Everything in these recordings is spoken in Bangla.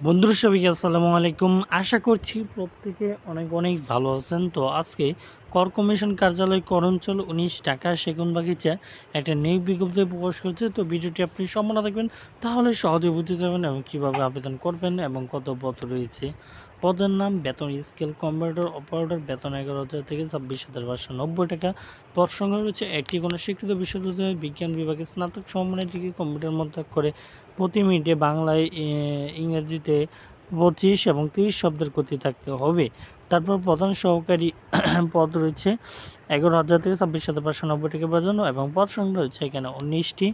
বন্ধুরা সবাইকে আসসালামু আলাইকুম। আশা করছি প্রত্যেকে অনেক অনেক ভালো আছেন। তো আজকে কর কমিশন কার্যালয় করঞ্চল ১৯ ঢাকা সেগুনবাগিচা একটা নিয়োগ বিজ্ঞপ্তি প্রকাশ করেছে। তো ভিডিওটি আপনি সম্পূর্ণ দেখবেন, তাহলে সহজে বুঝতে পারবেন এবং কীভাবে আবেদন করবেন এবং কত পদ রয়েছে। পদের নাম বেতন স্কেল কম্পিউটার অপারেটর, বেতন ১১,০০০ থেকে ২৬,৫৯০ টাকা। পদ সংখ্যা রয়েছে একটি। কোনো স্বীকৃত বিশ্ববিদ্যালয় বিজ্ঞান বিভাগে স্নাতক সমমানের ডিগ্রি কম্পিউটার মধ্যে করে প্রতি মিনিটে বাংলায় ইংরেজিতে ২৫ এবং ৩০ শব্দের গতি থাকতে হবে। তারপর প্রধান সহকারী পদ রয়েছে ১১,০০০ থেকে ২৬,৫৯০ টাকা পর্যন্ত এবং পদ সংখ্যা রয়েছে এখানে ১৯টি।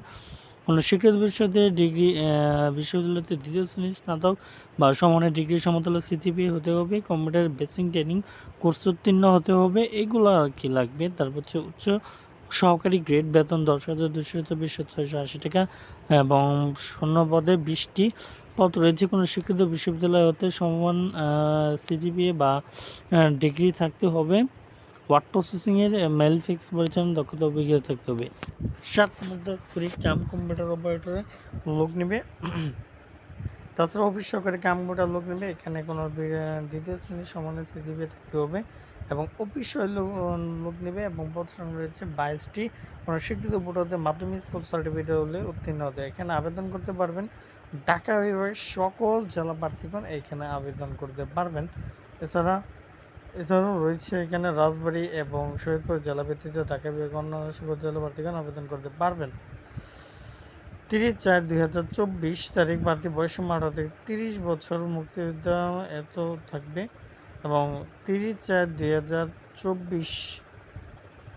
কোনো স্বীকৃত বিশ্ববিদ্যালয়তে দ্বিতীয় শ্রেণীর স্নাতক বা সমানের ডিগ্রি সমতুল্য সিজিপিএ হতে হবে। কম্পিউটার বেসিক ট্রেনিং কোর্স উত্তীর্ণ হতে হবে। এগুলো আর কি লাগবে। তারপর হচ্ছে উচ্চ সহকারী গ্রেড, বেতন ১০,২২৪,৬৮০ টাকা এবং শূন্য পদে ২০টি পদ রয়েছে। কোনো স্বীকৃত বিশ্ববিদ্যালয় হতে সমান সিজিপিএ বা ডিগ্রি থাকতে হবে। ওয়ার্ড প্রসেসিংয়ের মেল ফিক্স পরিচালনা দক্ষতা অভিজ্ঞতা থাকতে হবে। ৭ নম্বর কাম কম্পিউটার অপারেটরে লোক নেবে। তাছাড়া অফিস সহকারী কম্পিউটার লোক নেবে। এখানে কোনো দ্বিতীয় শ্রেণীর সমানের সিজিপিএ থাকতে হবে এবং অফিস লোক নেবে এবং পদ সংখ্যা রয়েছে ২২টি। কোনো স্বীকৃত বোর্ড হতে মাধ্যমিক স্কুল সার্টিফিকেট হলে উত্তীর্ণ হতে। এখানে আবেদন করতে পারবেন ঢাকা বিভাগের সকল জেলা প্রার্থীগণ এখানে আবেদন করতে পারবেন। এছাড়াও রয়েছে এখানে রাজবাড়ী এবং শহীদপুর জেলা ব্যতীত ঢাকা বিভাগের অন্যান্য সকল জেলা প্রার্থীগণ আবেদন করতে পারবেন। ৩০/৪/২০২৪ তারিখ প্রার্থী বয়সসীমা ১৮ থেকে ৩০ বছর, মুক্তিযোদ্ধা এত থাকবে এবং ৩০/৪/২০২৪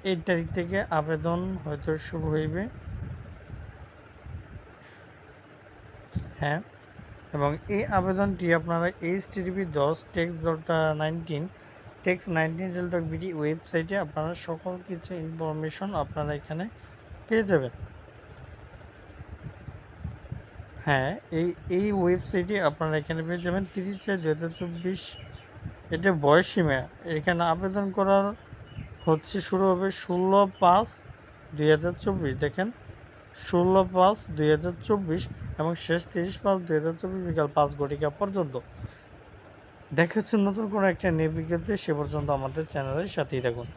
এই তারিখ থেকে আবেদন হয়তো শুরু হইবে। হ্যাঁ, এবং এই আবেদনটি আপনারা http://text.19 ওয়েবসাইটে আপনারা সকল কিছু ইনফরমেশন আপনারা এখানে পেয়ে যাবেন। হ্যাঁ, এই ওয়েবসাইটে আপনারা এখানে পেয়ে যাবেন ৩০/৪/২০২৪। এটা বয়সসীমা। এখানে আবেদন করার শুরু হবে ১৬/৫/২০২৪। দেখেন ১৬/৫/২০২৪ এবং শেষ ৩০/৫/২০২৪ বিকাল ৫ ঘটিকা পর্যন্ত। দেখা হচ্ছে নতুন কোনো একটা নিয়োগ বিজ্ঞপ্তি। সে পর্যন্ত আমাদের চ্যানেলের সাথেই থাকুন।